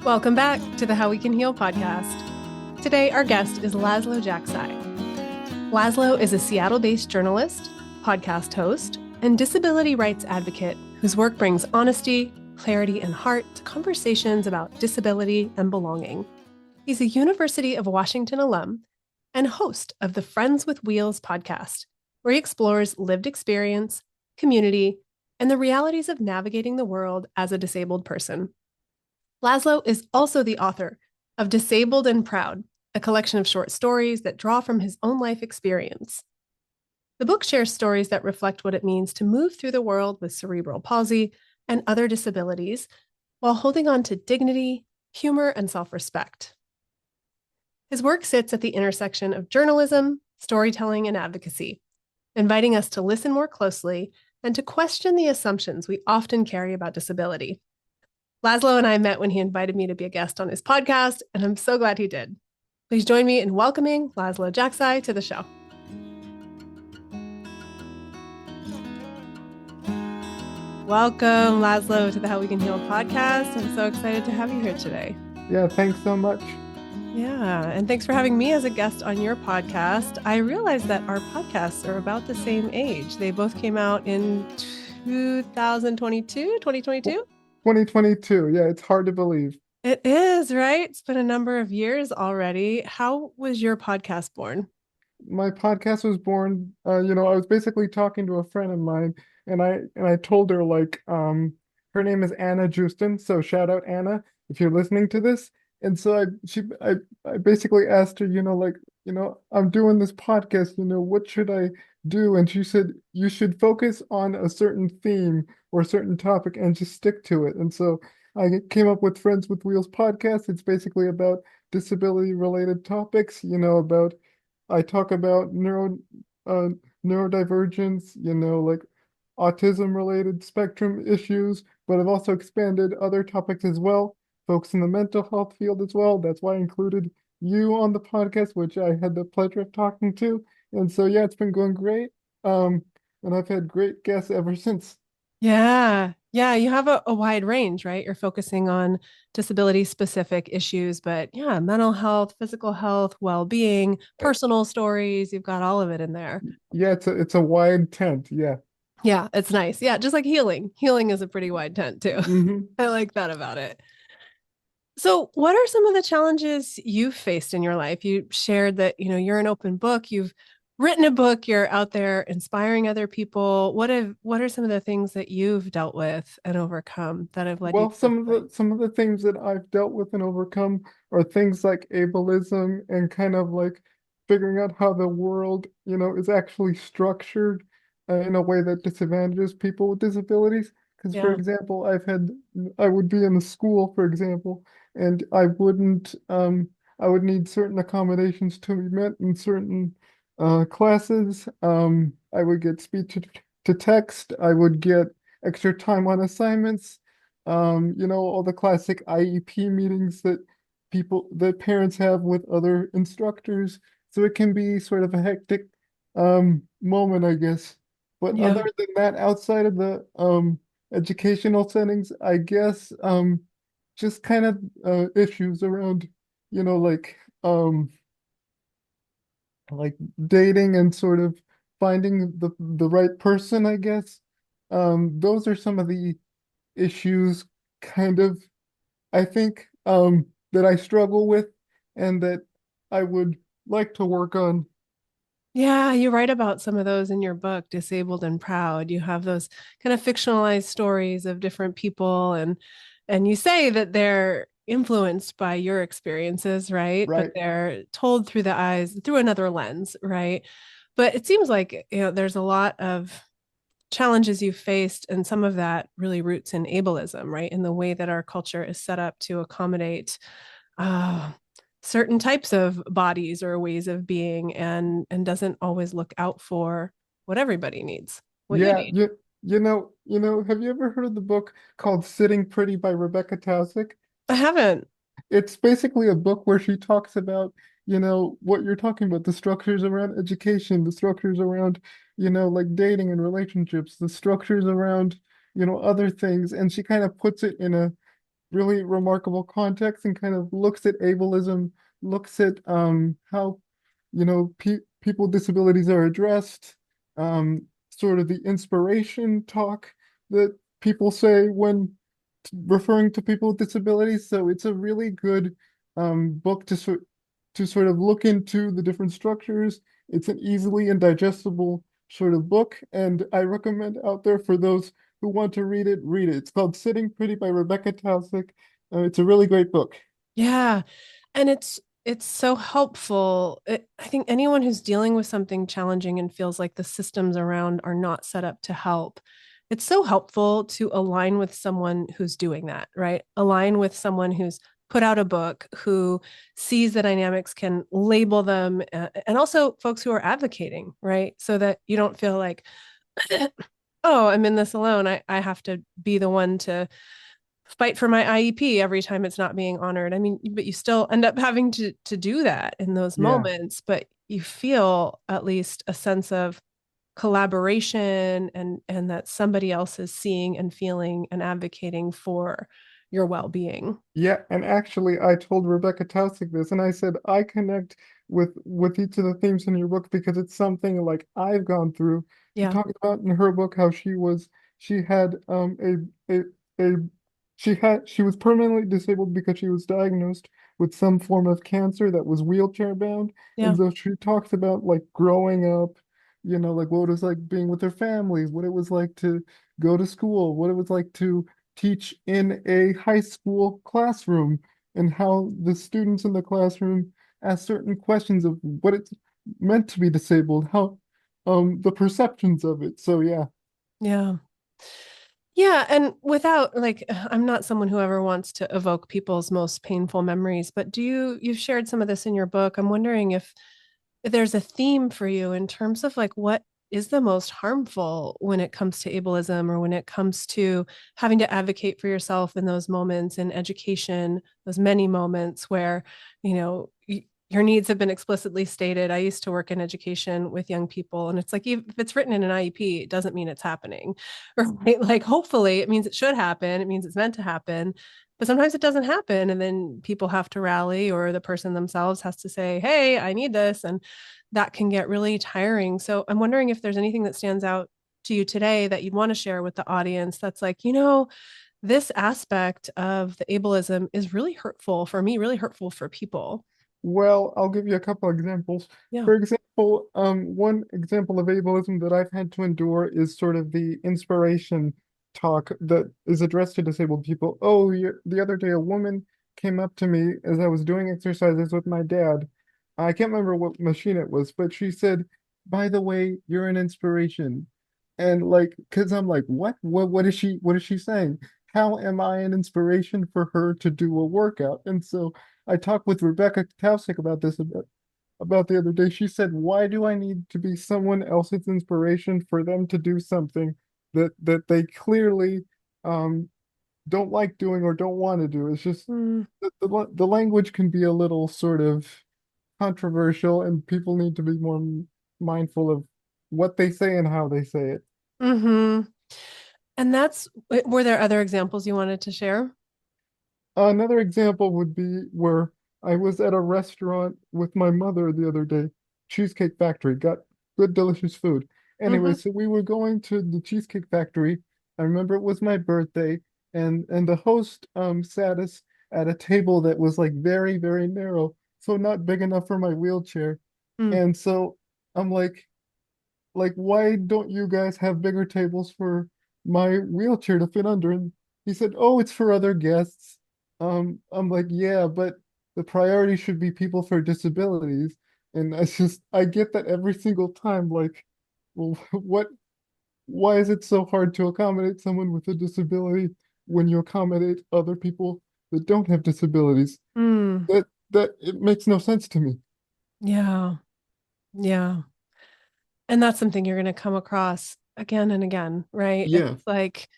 Welcome back to the How We Can Heal podcast. Today, our guest is Laszlo Jajczay. Laszlo is a Seattle-based journalist, podcast host, and disability rights advocate whose work brings honesty, clarity, and heart to conversations about disability and belonging. He's a University of Washington alum and host of the Friends with Wheels podcast, where he explores lived experience, community, and the realities of navigating the world as a disabled person. Laszlo is also the author of Disabled and Proud, a collection of short stories that draw from his own life experience. The book shares stories that reflect what it means to move through the world with cerebral palsy and other disabilities while holding on to dignity, humor, and self-respect. His work sits at the intersection of journalism, storytelling, and advocacy, inviting us to listen more closely and to question the assumptions we often carry about disability. Laszlo and I met when he invited me to be a guest on his podcast, and I'm so glad he did. Please join me in welcoming Laszlo Jacksai to the show. Welcome, Laszlo, to the How We Can Heal podcast. I'm so excited to have you here today. Yeah, thanks so much. Yeah, and thanks for having me as a guest on your podcast. I realized that our podcasts are about the same age. They both came out in 2022. 2022. Yeah, it's hard to believe. It is, right? It's been a number of years already. How was your podcast born? My podcast was born, I was basically talking to a friend of mine, and I told her her name is Anna Justin, so shout out Anna if you're listening to this. And so I basically asked her, I'm doing this podcast, what should I do? And she said, you should focus on a certain theme or a certain topic and just stick to it. And so I came up with Friends with Wheels podcast. It's basically about disability related topics, I talk about neurodivergence, like autism related spectrum issues, but I've also expanded other topics as well, folks in the mental health field as well. That's why I included you on the podcast, which I had the pleasure of talking to. And so, yeah, it's been going great. And I've had great guests ever since. Yeah. Yeah. You have a wide range, right? You're focusing on disability specific issues, but yeah, mental health, physical health, well-being, personal stories. You've got all of it in there. Yeah, it's a wide tent. Yeah. Yeah, it's nice. Yeah, just like healing. Healing is a pretty wide tent too. Mm-hmm. I like that about it. So, what are some of the challenges you've faced in your life? You shared that, you're an open book. You've written a book, you're out there inspiring other people. What are some of the things that you've dealt with and overcome that have led you Well, to this point? some of the things that I've dealt with and overcome are things like ableism and kind of like figuring out how the world, is actually structured in a way that disadvantages people with disabilities. Because, for Yeah. example, I would be in the school, for example, and I would need certain accommodations to be met in certain classes. I would get speech to text. I would get extra time on assignments, all the classic IEP meetings that parents have with other instructors. So it can be sort of a hectic moment, I guess. But Yeah. other than that, outside of the educational settings, I guess just kind of issues around, you know, like um like dating and sort of finding the right person, I guess. Those are some of the issues kind of I think that I struggle with and that I would like to work on. Yeah, you write about some of those in your book, Disabled and Proud. You have those kind of fictionalized stories of different people and you say that they're influenced by your experiences, right? But Right. they're told through the eyes, through another lens, right? But it seems like, there's a lot of challenges you've faced, and some of that really roots in ableism, right? In the way that our culture is set up to accommodate uh, certain types of bodies or ways of being, and doesn't always look out for what everybody needs, what you Yeah, need. have you ever heard of the book called Sitting Pretty by Rebecca Taussig? I haven't. It's basically a book where she talks about, what you're talking about, the structures around education, the structures around, like dating and relationships, the structures around, other things. And she kind of puts it in a really remarkable context and kind of looks at ableism, looks at how people with disabilities are addressed, sort of the inspiration talk that people say when referring to people with disabilities. So it's a really good book to sort of look into the different structures. It's an easily and digestible sort of book, and I recommend out there for those who want to read it, read it. It's called Sitting Pretty by Rebecca Taussig. It's a really great book. Yeah. And it's so helpful. I think anyone who's dealing with something challenging and feels like the systems around are not set up to help, it's so helpful to align with someone who's doing that, right? Align with someone who's put out a book, who sees the dynamics, can label them, and also folks who are advocating, right? So that you don't feel like, oh, I'm in this alone. I have to be the one to fight for my IEP every time it's not being honored. I mean, but you still end up having to do that in those Yeah. moments, but you feel at least a sense of collaboration, and that somebody else is seeing and feeling and advocating for your well-being. Yeah, and actually, I told Rebecca Taussig this, and I said I connect with each of the themes in your book because it's something like I've gone through. She Yeah. talked about in her book how she had a she was permanently disabled because she was diagnosed with some form of cancer that was wheelchair bound, Yeah. and so she talks about like growing up, like what it was like being with her families, what it was like to go to school, what it was like to teach in a high school classroom, and how the students in the classroom ask certain questions of what it's meant to be disabled, how the perceptions of it. So yeah. Yeah. Yeah, and without like I'm not someone who ever wants to evoke people's most painful memories, but you've shared some of this in your book. I'm wondering if there's a theme for you in terms of like what is the most harmful when it comes to ableism, or when it comes to having to advocate for yourself in those moments in education, those many moments where, you know, your needs have been explicitly stated. I used to work in education with young people, and it's like if it's written in an IEP, it doesn't mean it's happening, right? Like hopefully it means it should happen. It means it's meant to happen, but sometimes it doesn't happen, and then people have to rally, or the person themselves has to say, hey, I need this, and that can get really tiring. So I'm wondering if there's anything that stands out to you today that you'd want to share with the audience that's like, this aspect of the ableism is really hurtful for me, really hurtful for people. Well, I'll give you a couple examples. Yeah. For example, one example of ableism that I've had to endure is sort of the inspiration talk that is addressed to disabled people. Oh, the other day, a woman came up to me as I was doing exercises with my dad. I can't remember what machine it was, but she said, "By the way, you're an inspiration." And like, because I'm like, what? What is she saying? How am I an inspiration for her to do a workout? And so I talked with Rebecca Taussig about this about the other day. She said, "Why do I need to be someone else's inspiration for them to do something that they clearly um don't like doing or don't want to do?" It's just Mm. the language can be a little sort of controversial, and people need to be more mindful of what they say and how they say it. Hmm. And were there other examples you wanted to share? Another example would be where I was at a restaurant with my mother the other day, Cheesecake Factory, got good, delicious food. Anyway, Hmm. so we were going to the Cheesecake Factory. I remember it was my birthday, and the host sat us at a table that was like very, very narrow, so not big enough for my wheelchair. Mm. And so I'm like, why don't you guys have bigger tables for my wheelchair to fit under? And he said, oh, it's for other guests. I'm like, yeah, but the priority should be people for disabilities. And I get that every single time. Like, well, why is it so hard to accommodate someone with a disability when you accommodate other people that don't have disabilities? Mm. That it makes no sense to me. Yeah. Yeah. And that's something you're going to come across again and again, right? Yeah, It's like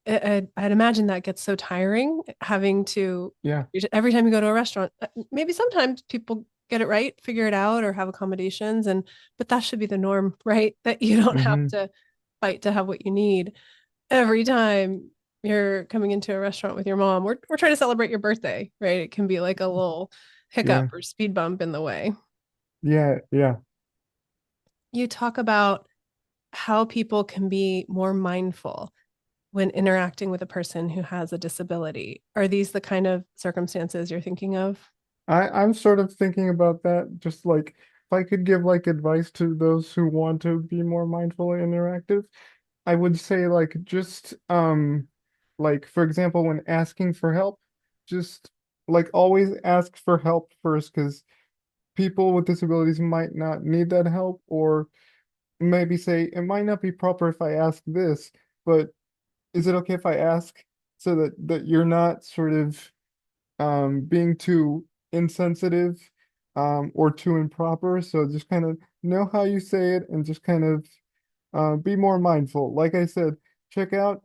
I'd imagine that gets so tiring having to yeah. every time you go to a restaurant. Maybe sometimes people get it right, figure it out, or have accommodations, and but that should be the norm, right? That you don't have Hmm. to fight to have what you need every time. you're coming into a restaurant with your mom. We're trying to celebrate your birthday, right? It can be like a little hiccup Yeah. or speed bump in the way. Yeah. Yeah. You talk about how people can be more mindful when interacting with a person who has a disability. Are these the kind of circumstances you're thinking of? I'm sort of thinking about that, just like if I could give like advice to those who want to be more mindful and interactive, I would say like just like for example when asking for help, just like always ask for help first because people with disabilities might not need that help, or maybe say it might not be proper if I ask this, but is it okay if I ask, so that you're not sort of being too insensitive or too improper. So just kind of know how you say it and just kind of be more mindful. Like I said, check out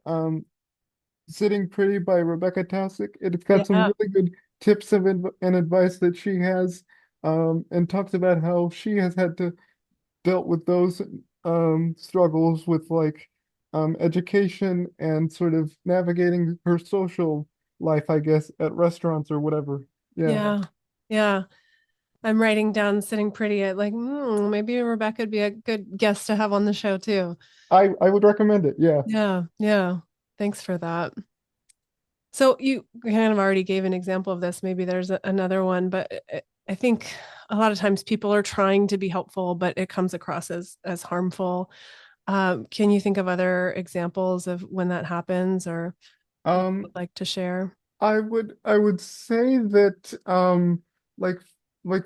Sitting Pretty by Rebecca Taussig. It's got some Yeah. really good tips and advice that she has, and talks about how she has had to dealt with those struggles with like education and sort of navigating her social life, I guess, at restaurants or whatever. Yeah, Yeah. Yeah. I'm writing down Sitting Pretty at like, maybe Rebecca would be a good guest to have on the show too. I would recommend it. Yeah. Yeah. Yeah. Thanks for that. So you kind of already gave an example of this. Maybe there's another one, but I think a lot of times people are trying to be helpful, but it comes across as harmful. Can you think of other examples of when that happens or you Um, would like to share? I would say that like like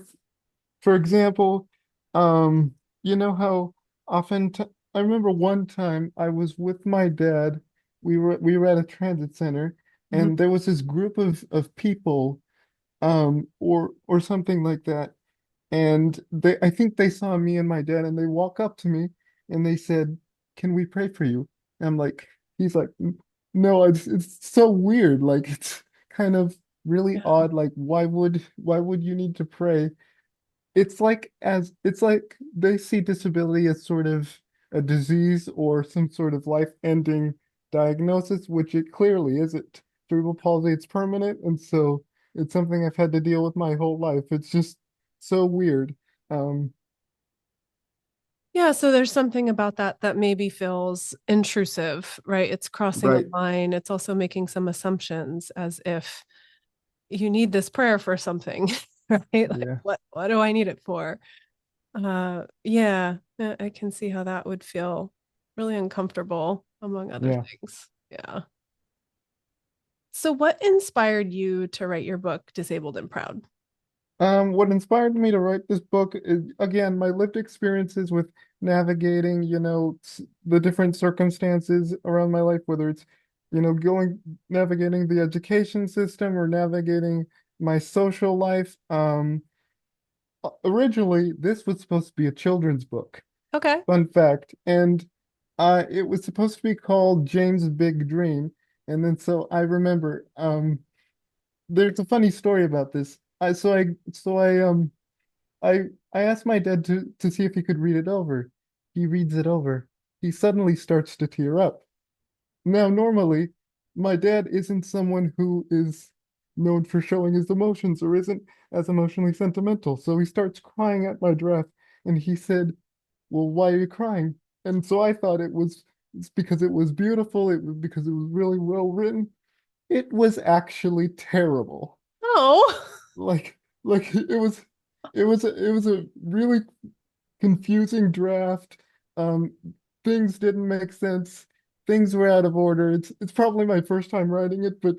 for example, you know how often t I remember one time I was with my dad. We were at a transit center, Mhm. and there was this group of people, or something like that. And I think they saw me and my dad, and they walk up to me and they said, "Can we pray for you?" And I'm like, he's like, No, it's so weird. Like it's kind of really Yeah. odd. Like why would you need to pray? It's like they see disability as sort of a disease or some sort of life-ending diagnosis, which it clearly isn't. Cerebral palsy, it's permanent, and so it's something I've had to deal with my whole life. It's just so weird. Um, Yeah, so there's something about that that maybe feels intrusive, right? It's crossing a right. line. It's also making some assumptions as if you need this prayer for something, right? Like Yeah. what do I need it for? Yeah, I can see how that would feel really uncomfortable among other Yeah. things. Yeah. So what inspired you to write your book, Disabled and Proud? What inspired me to write this book is, again, my lived experiences with navigating, the different circumstances around my life, whether it's, navigating the education system or navigating my social life. Originally, this was supposed to be a children's book, Okay. fun fact, and it was supposed to be called James' Big Dream. And then so I remember, there's a funny story about this. I asked my dad to see if he could read it over. He reads it over. He suddenly starts to tear up. Now, normally, my dad isn't someone who is known for showing his emotions or isn't as emotionally sentimental. So he starts crying at my draft, and he said, "Well, why are you crying?" And so I thought it's because it was beautiful. It was because it was really well written. It was actually terrible. Oh, Like it was a really confusing draft. Um, things didn't make sense. Things were out of order. It's probably my first time writing it, but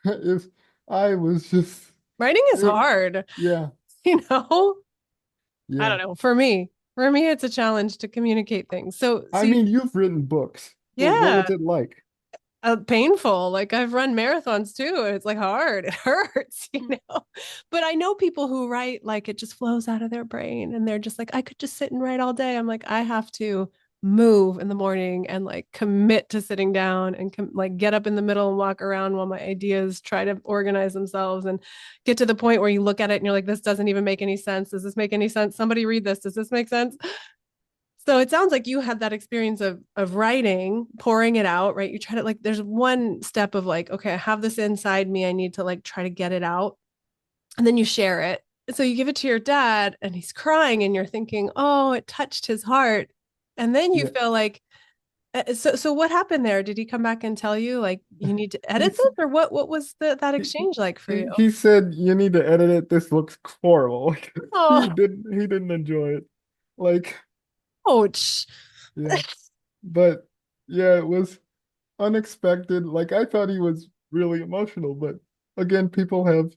if I was just writing is it, hard, yeah, you know? I yeah. don't know. For me, it's a challenge to communicate things. So, I so you, mean, you've written books. What was yeah, it like? painful. Like I've run marathons too, and it's like hard. It hurts, you know. But I know people who write like it just flows out of their brain, and they're just like, I could just sit and write all day. I'm like, I have to move in the morning and like commit to sitting down and like get up in the middle and walk around while my ideas try to organize themselves and get to the point where you look at it and you're like, this doesn't even make any sense. Does this make any sense? Somebody read this. Does this make sense? So it sounds like you had that experience of writing, pouring it out, right? You try to like there's one step of like, okay, I have this inside me. I need to like try to get it out. And then you share it. So you give it to your dad and he's crying and you're thinking, "Oh, it touched his heart." And then you Yeah, feel like so what happened there? Did he come back and tell you like you need to edit he's this or what was that he, exchange like for you? he said you need to edit it. This looks horrible. Like, Oh, he didn't enjoy it. Like, ouch. yeah, but yeah, it was unexpected. Like I thought he was really emotional, but again, people have,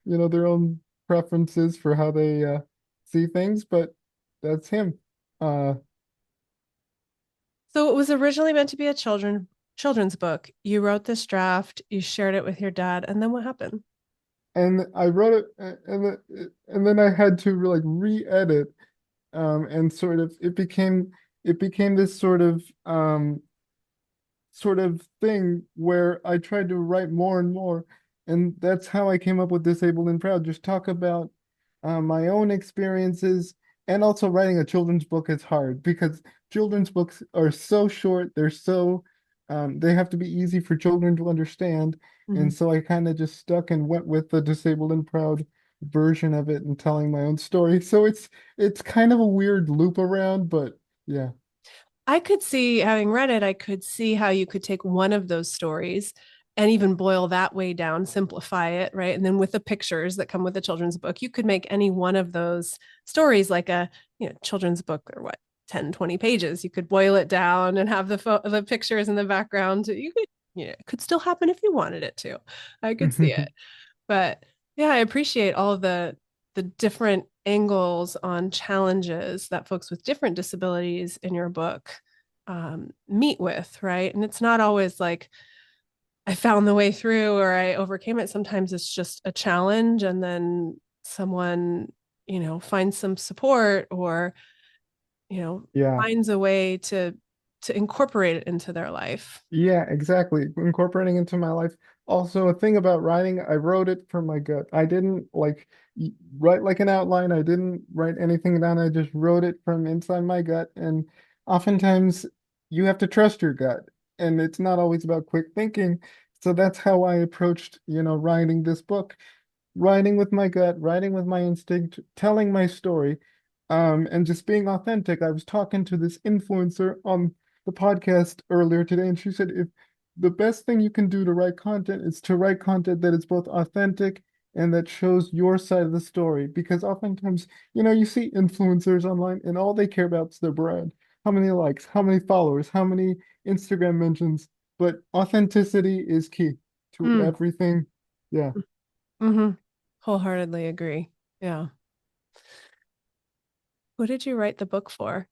their own preferences for how they see things, but that's him. Uh, So it was originally meant to be a children's book. You wrote this draft, you shared it with your dad, and then what happened? and I wrote it, and then I had to like re-edit, and sort of it became this sort of thing where I tried to write more and more. And that's how I came up with Disabled and Proud. Just talk about my own experiences. And also writing a children's book is hard because children's books are so short. They have to be easy for children to understand. And Mhm. so I kind of just stuck and went with the Disabled and Proud version of it and telling my own story. So it's kind of a weird loop around, but yeah. I could see, having read it, I could see how you could take one of those stories and even boil that way down, simplify it, right? And then with the pictures that come with the children's book, you could make any one of those stories like a, children's book or what, 10, 20 pages. You could boil it down and have the pictures in the background. You could, it could still happen if you wanted it to. I could see it. But yeah, I appreciate all of the different angles on challenges that folks with different disabilities in your book meet with, right? And it's not always like I found the way through or I overcame it. Sometimes it's just a challenge, and then someone, finds some support or, Yeah. finds a way to incorporate it into their life. Yeah, exactly. Incorporating into my life. Also, a thing about writing, I wrote it from my gut. I didn't like write like an outline. I didn't write anything down. I just wrote it from inside my gut. And oftentimes you have to trust your gut. And it's not always about quick thinking. So that's how I approached, writing this book, writing with my gut, writing with my instinct, telling my story, and just being authentic. I was talking to this influencer on the podcast earlier today, and she said if the best thing you can do to write content is to write content that is both authentic and that shows your side of the story. Because oftentimes, you see influencers online and all they care about is their brand. How many likes, how many followers, how many Instagram mentions. But authenticity is key to Mm, everything. Yeah. hmm. Wholeheartedly agree. Yeah. Who did you write the book for?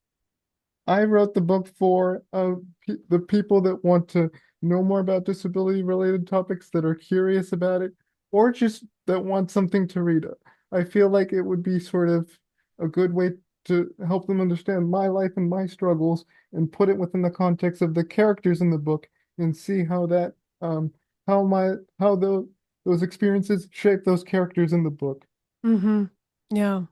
I wrote the book for the people that want to know more about disability related topics, that are curious about it, or just that want something to read. I feel like it would be sort of a good way to help them understand my life and my struggles and put it within the context of the characters in the book and see how that how those experiences shape those characters in the book. Hmm. Yeah.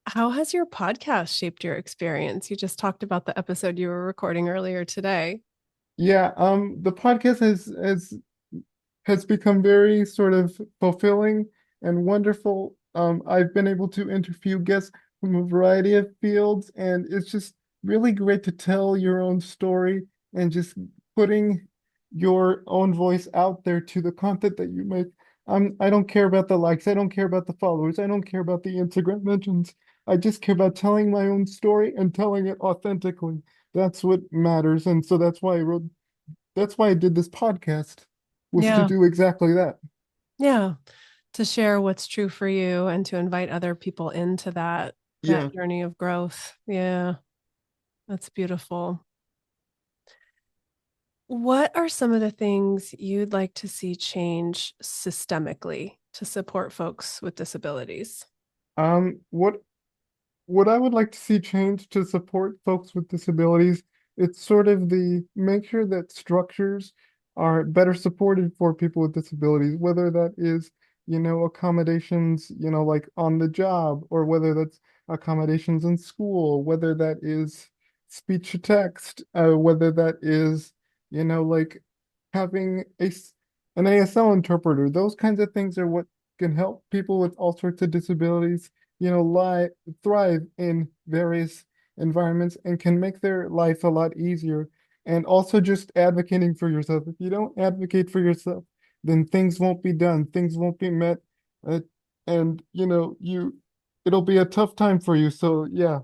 How has your podcast shaped your experience? You just talked about the episode you were recording earlier today. Yeah, the podcast has become very sort of fulfilling and wonderful. I've been able to interview guests from a variety of fields, and it's just really great to tell your own story and just putting your own voice out there to the content that you make. I don't care about the likes, I don't care about the followers, I don't care about the Instagram mentions. I just care about telling my own story and telling it authentically. That's what matters. And so that's why I did this podcast, was to Yeah. do exactly that. Yeah. To share what's true for you and to invite other people into that Yeah. journey of growth. Yeah. That's beautiful. What are some of the things you'd like to see change systemically to support folks with disabilities? Um, what what I would like to see change to support folks with disabilities, it's sort of the make sure that structures are better supported for people with disabilities, whether that is, accommodations, like on the job, or whether that's accommodations in school, whether that is speech to text, whether that is, like having an ASL interpreter. Those kinds of things are what can help people with all sorts of disabilities, thrive in various environments and can make their life a lot easier. And also just advocating for yourself. If you don't advocate for yourself, then things won't be done, things won't be met, uh, and it'll be a tough time for you. So yeah.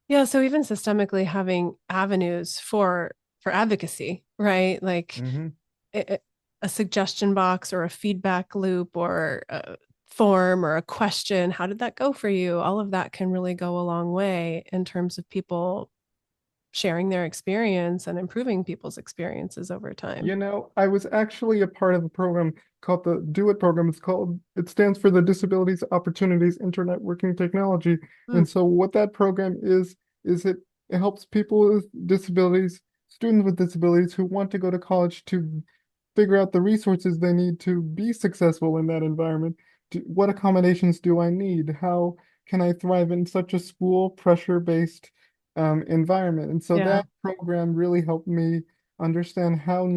Yeah, so even systemically having avenues for advocacy, right? Like Hmm. a, a suggestion box or a feedback loop or a form or a question. How did that go for you? All of that can really go a long way in terms of people sharing their experience and improving people's experiences over time. I was actually a part of a program called the Do It program. It stands for the Disabilities Opportunities Internet Working Technology. Mm, And so what that program is it helps people with disabilities, students with disabilities who want to go to college to figure out the resources they need to be successful in that environment. What accommodations do I need? How can I thrive in such a school pressure-based environment? And so yeah. that program really helped me understand how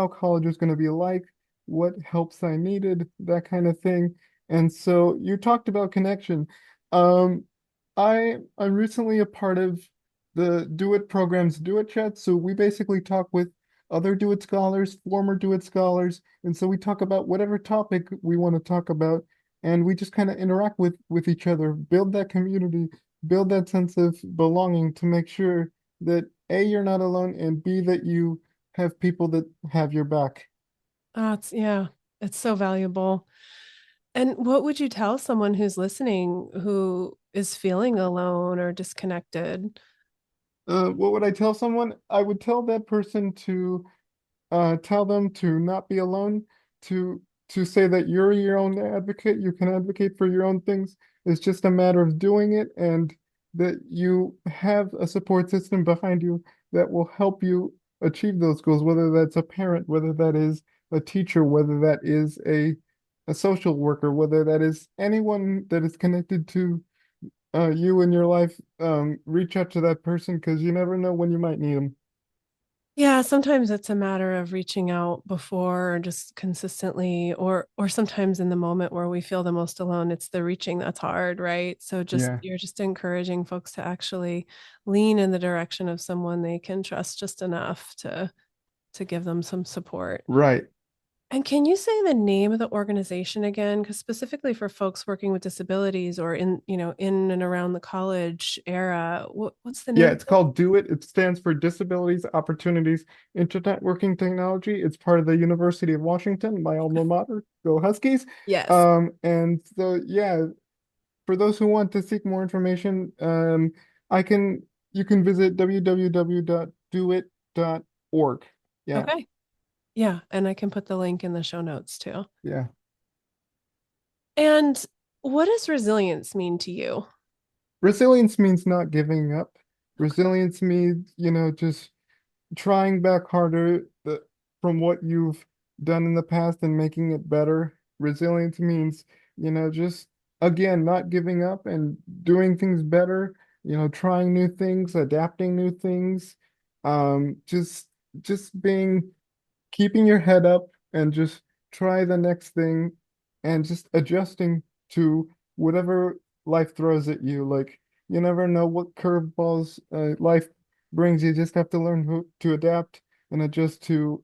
college was going to be like, what helps I needed, that kind of thing. And so you talked about connection. Um, I'm recently a part of the Do It program's Do It chat. So we basically talk with other Do It scholars, former Do It scholars, and so we talk about whatever topic we want to talk about, and we just kind of interact with each other, build that community, build that sense of belonging to make sure that A, you're not alone, and B, that you have people that have your back. Yeah, it's so valuable. And what would you tell someone who's listening who is feeling alone or disconnected? What would I tell someone? I would tell that person to tell them to not be alone, to to say that you're your own advocate, you can advocate for your own things. It's just a matter of doing it, and that you have a support system behind you that will help you achieve those goals, whether that's a parent, whether that is a teacher, whether that is a social worker, whether that is anyone that is connected to you in your life. Reach out to that person because you never know when you might need them. Yeah, sometimes it's a matter of reaching out before or just consistently or sometimes in the moment where we feel the most alone, it's the reaching that's hard, right? So just Yeah. you're just encouraging folks to actually lean in the direction of someone they can trust just enough to give them some support. Right. And can you say the name of the organization again? Because specifically for folks working with disabilities or in and around the college era, what's the Yeah, name? it's called Do It. It stands for Disabilities Opportunities Internet Working Technology. It's part of the University of Washington, my alma mater. Go Huskies. Yes. And so yeah, for those who want to seek more information, I can you can visit www.doit.org. Yeah, Okay. Yeah, and I can put the link in the show notes too. yeah. And what does resilience mean to you? Resilience means not giving up. Resilience means, just trying back harder from what you've done in the past and making it better. Resilience means, just again, not giving up and doing things better, trying new things, adapting new things, um, just just keeping your head up and just try the next thing and just adjusting to whatever life throws at you. Like you never know what curveballs life brings. You just have to learn to adapt and adjust to,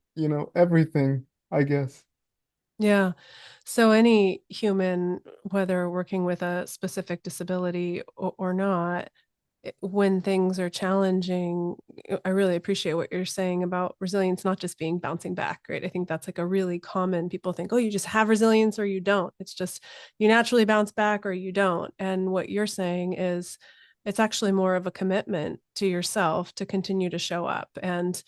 everything, I guess. Yeah. So any human, whether working with a specific disability or not, when things are challenging, I really appreciate what you're saying about resilience, not just being bouncing back, right? I think that's like a really common, people think, oh, you just have resilience or you don't. It's just you naturally bounce back or you don't. And what you're saying is it's actually more of a commitment to yourself to continue to show up. And,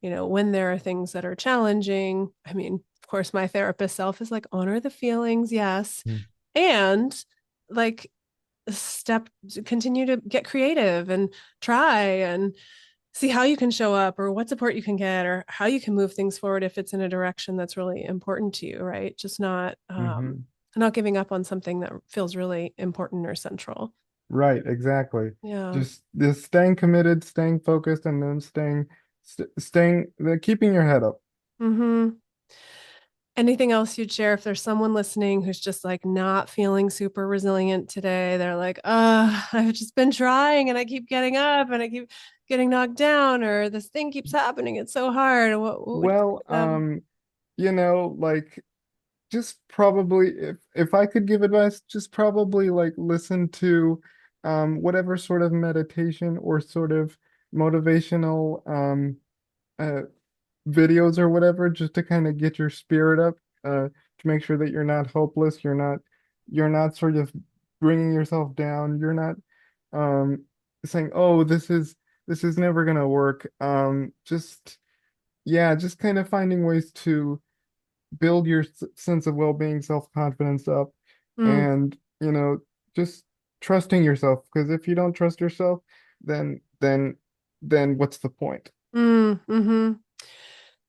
when there are things that are challenging, I mean, of course, my therapist self is like, honor the feelings, yes. Mm. And like, step continue to get creative and try and see how you can show up or what support you can get or how you can move things forward if it's in a direction that's really important to you, right? Just not Hmm. not giving up on something that feels really important or central. Right, exactly. Yeah. Just this staying committed, staying focused, and then staying, keeping your head up. Mm-hmm. Anything else you'd share if there's someone listening who's just like not feeling super resilient today? They're like, I've just been trying and I keep getting up and I keep getting knocked down, or this thing keeps happening. It's so hard. What would you say Well, to them? like just probably if I could give advice, just probably like listen to whatever sort of meditation or sort of motivational uh videos or whatever, just to kind of get your spirit up, to make sure that you're not hopeless, you're not sort of bringing yourself down, you're not um saying, "Oh, this is never gonna work." Just yeah, just kind of finding ways to build your sense of well-being, self-confidence up, Mm, and just trusting yourself. Because if you don't trust yourself, then what's the point? mm-hmm.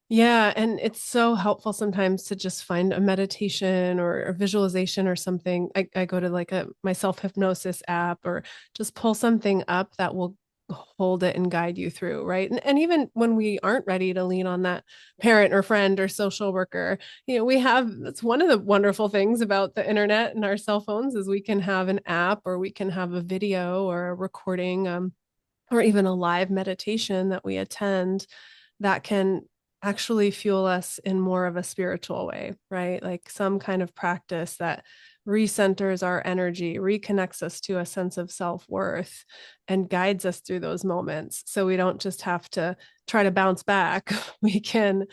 Yeah, and it's so helpful sometimes to just find a meditation or a visualization or something. I go to like my self-hypnosis app or just pull something up that will hold it and guide you through, right? And even when we aren't ready to lean on that parent or friend or social worker, we have that's one of the wonderful things about the internet and our cell phones is we can have an app or we can have a video or a recording or even a live meditation that we attend that can actually fuel us in more of a spiritual way, right? Like some kind of practice that recenters our energy, reconnects us to a sense of self worth, and guides us through those moments. So we don't just have to try to bounce back. We can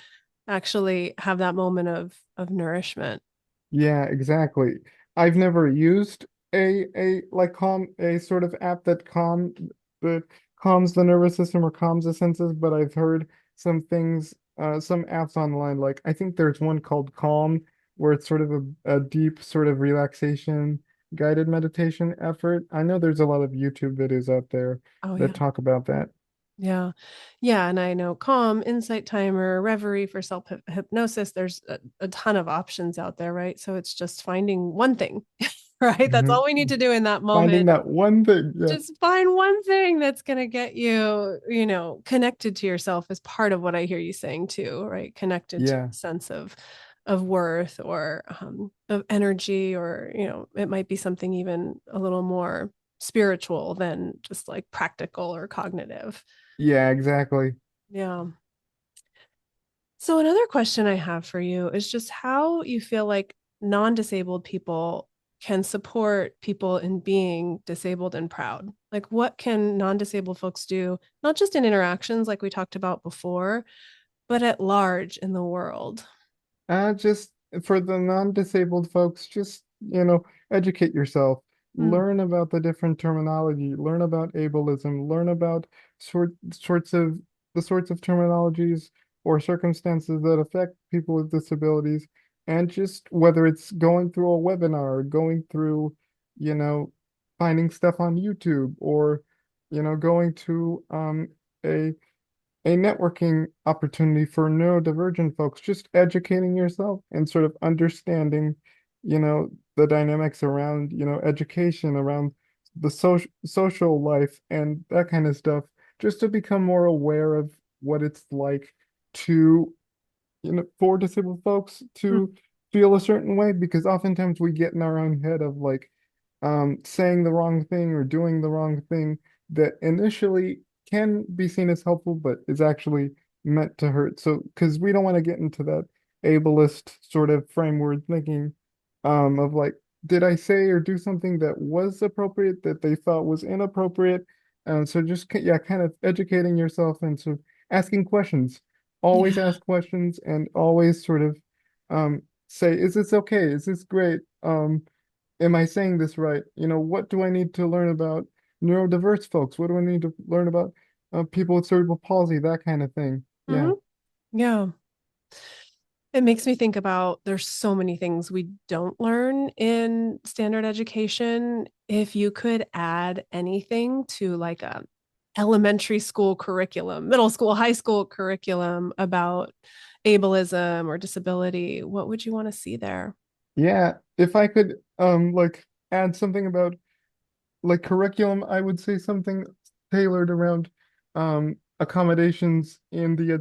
actually have that moment of nourishment. Yeah, exactly. I've never used a like a sort of app that calms the nervous system or calms the senses, but I've heard some things, some apps online. Like I think there's one called Calm, where it's sort of a deep sort of relaxation guided meditation effort. I know there's a lot of YouTube videos out there Oh that yeah. talk about that. Yeah. Yeah. And I know Calm, Insight Timer, Reverie for self hypnosis. There's a ton of options out there, right? So it's just finding one thing, right? That's Mhm. all we need to do in that Finding moment. that one thing. Yeah. Just find one thing that's going to get you, connected to yourself is part of what I hear you saying too, right? Connected to Yeah. a sense of worth or of energy, or, it might be something even a little more spiritual than just like practical or cognitive. Yeah, exactly. Yeah. So another question I have for you is just how you feel like non-disabled people can support people in being disabled and proud. Like what can non-disabled folks do, not just in interactions like we talked about before, but at large in the world? Just for the non-disabled folks, just, educate yourself, Mm. learn about the different terminology, learn about ableism, learn about sorts of the sorts of terminologies or circumstances that affect people with disabilities, and just whether it's going through a webinar, going through, you know, finding stuff on YouTube, or, going to a a networking opportunity for neurodivergent folks, just educating yourself and sort of understanding, the dynamics around, education, around the social life and that kind of stuff, just to become more aware of what it's like to, for disabled folks Mm. to feel a certain way, because oftentimes we get in our own head of like saying the wrong thing or doing the wrong thing that initially can be seen as helpful, but is actually meant to hurt. So, because we don't want to get into that ableist sort of framework thinking, of like, did I say or do something that was appropriate that they thought was inappropriate? So just yeah, kind of educating yourself and so asking questions. Always Yeah. ask questions and always sort of say, is this okay? Is this great? Am I saying this right? What do I need to learn about neurodiverse folks? What do I need to learn about people with cerebral palsy? That kind of thing. Yeah. Hmm. Yeah. It makes me think about there's so many things we don't learn in standard education. If you could add anything to like a elementary school curriculum, middle school, high school curriculum about ableism or disability, what would you want to see there? Yeah. If I could like add something about like curriculum, I would say something tailored around accommodations in the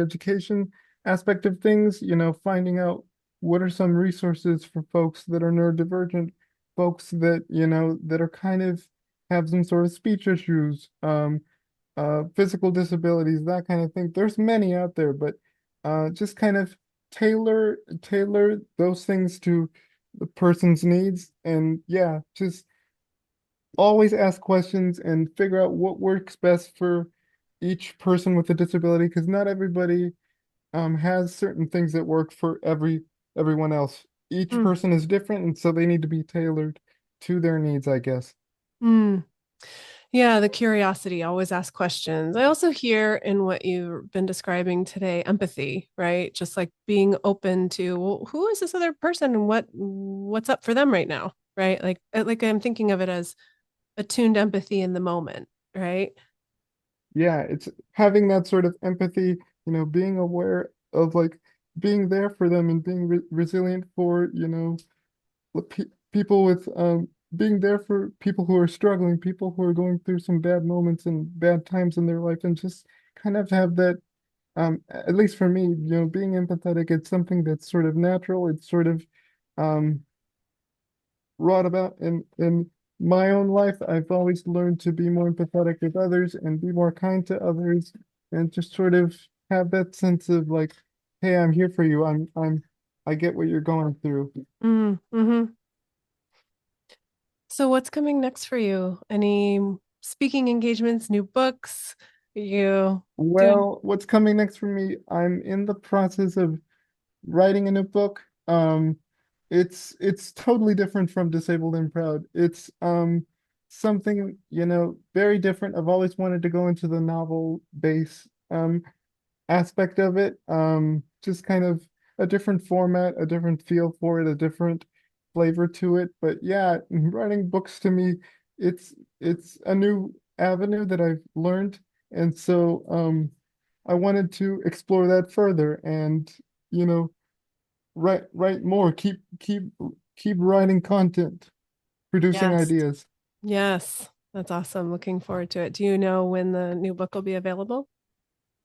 education aspect of things, finding out what are some resources for folks that are neurodivergent, folks that, that are kind of have some sort of speech issues, physical disabilities, that kind of thing. There's many out there, but just kind of tailor those things to the person's needs. And yeah, just always ask questions and figure out what works best for each person with a disability, because not everybody has certain things that work for everyone else. Each Mm. person is different, and so they need to be tailored to their needs, I guess. Mm. Yeah, the curiosity, always ask questions. I also hear in what you've been describing today, empathy, right? Just like being open to, well, who is this other person and what's up for them right now, right? Like I'm thinking of it as attuned empathy in the moment, right? Yeah, it's having that sort of empathy, being aware of like being there for them and being resilient for, people with being there for people who are struggling, people who are going through some bad moments and bad times in their life, and just kind of have that at least for me, being empathetic, it's something that's sort of natural. It's sort of um wrought about in my own life. I've always learned to be more empathetic with others and be more kind to others, and just sort of have that sense of like, hey, I'm here for you. I get what you're going through. Mm-hmm. So what's coming next for you? Any speaking engagements, new books? Are you doing Well, what's coming next for me? I'm in the process of writing a new book. It's totally different from Disabled and Proud. It's something, very different. I've always wanted to go into the novel base aspect of it. Just kind of a different format, a different feel for it, a different flavor to it. But yeah, writing books to me, it's a new avenue that I've learned. And so I wanted to explore that further and, you know, write more, keep writing content, producing Yes. ideas. Yes. That's awesome. Looking forward to it. Do you know when the new book will be available?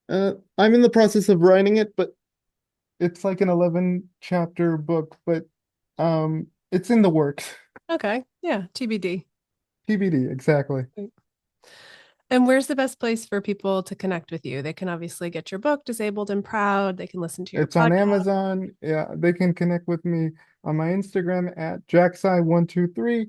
I'm in the process of writing it, but it's like an 11 chapter book, but it's in the works. Okay. Yeah. TBD. TBD, exactly. And where's the best place for people to connect with you? They can obviously get your book, Disabled and Proud. They can listen to your It's on podcast. Amazon. Yeah, they can connect with me on my Instagram at Jacksai123.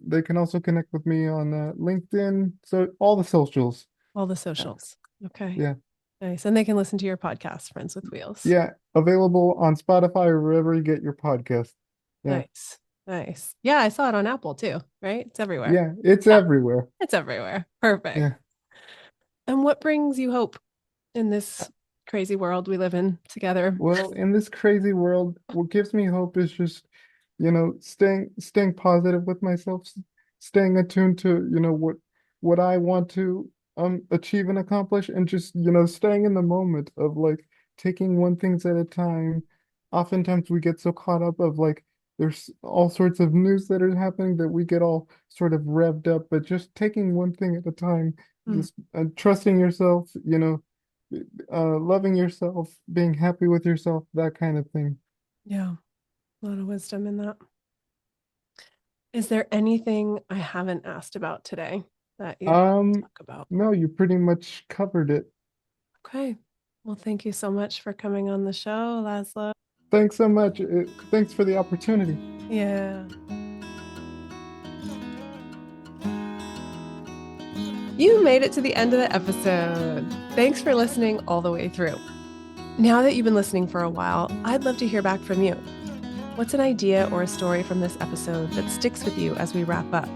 They can also connect with me on LinkedIn. So all the socials. All the Uh, socials. Okay. Yeah. Nice. And they can listen to your podcast, Friends with Wheels. Yeah. Available on Spotify or wherever you get your podcast. Yeah. Nice. Nice. Yeah, I saw it on Apple too, right? It's everywhere. Yeah. It's Yeah, everywhere. it's everywhere. Perfect. Yeah. And what brings you hope in this crazy world we live in together? Well, in this crazy world, what gives me hope is just, staying positive with myself, staying attuned to, what I want to achieve and accomplish, and just, staying in the moment of like taking one things at a time. Oftentimes we get so caught up of like there's all sorts of news that are happening that we get all sort of revved up, but just taking one thing at a time, Mm, just trusting yourself, loving yourself, being happy with yourself, that kind of thing. yeah, a lot of wisdom in that. Is there anything I haven't asked about today that you'd like to Um, talk about? no, you pretty much covered it. Okay. Well, thank you so much for coming on the show, Laszlo. Thanks so much. Thanks for the opportunity. Yeah. You made it to the end of the episode. Thanks for listening all the way through. Now that you've been listening for a while, I'd love to hear back from you. What's an idea or a story from this episode that sticks with you as we wrap up?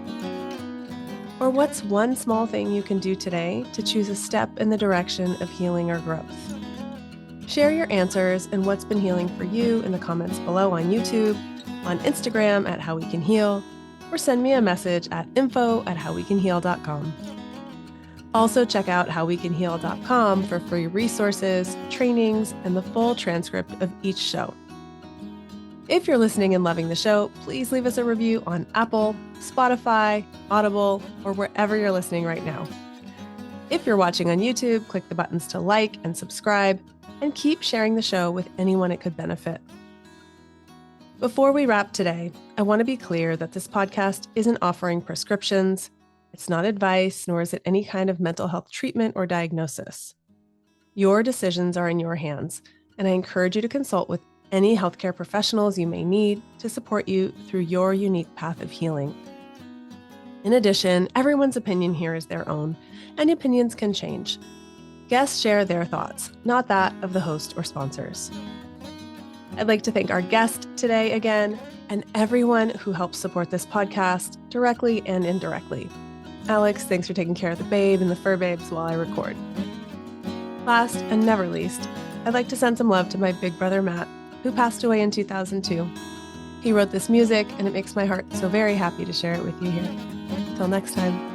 Or what's one small thing you can do today to choose a step in the direction of healing or growth? Share your answers and what's been healing for you in the comments below on YouTube, on Instagram at How We Can Heal, or send me a message at info@howwecanheal.com. Also, check out howwecanheal.com for free resources, trainings, and the full transcript of each show. If you're listening and loving the show, please leave us a review on Apple, Spotify, Audible, or wherever you're listening right now. If you're watching on YouTube, click the buttons to like and subscribe, and keep sharing the show with anyone it could benefit. Before we wrap today, I want to be clear that this podcast isn't offering prescriptions, it's not advice, nor is it any kind of mental health treatment or diagnosis. Your decisions are in your hands, and I encourage you to consult with any healthcare professionals you may need to support you through your unique path of healing. In addition, everyone's opinion here is their own, and opinions can change. Guests share their thoughts, not that of the host or sponsors. I'd like to thank our guest today again, and everyone who helps support this podcast directly and indirectly. Alex, thanks for taking care of the babe and the fur babes while I record. Last and never least, I'd like to send some love to my big brother Matt, who passed away in 2002. He wrote this music, and it makes my heart so very happy to share it with you here. Till next time.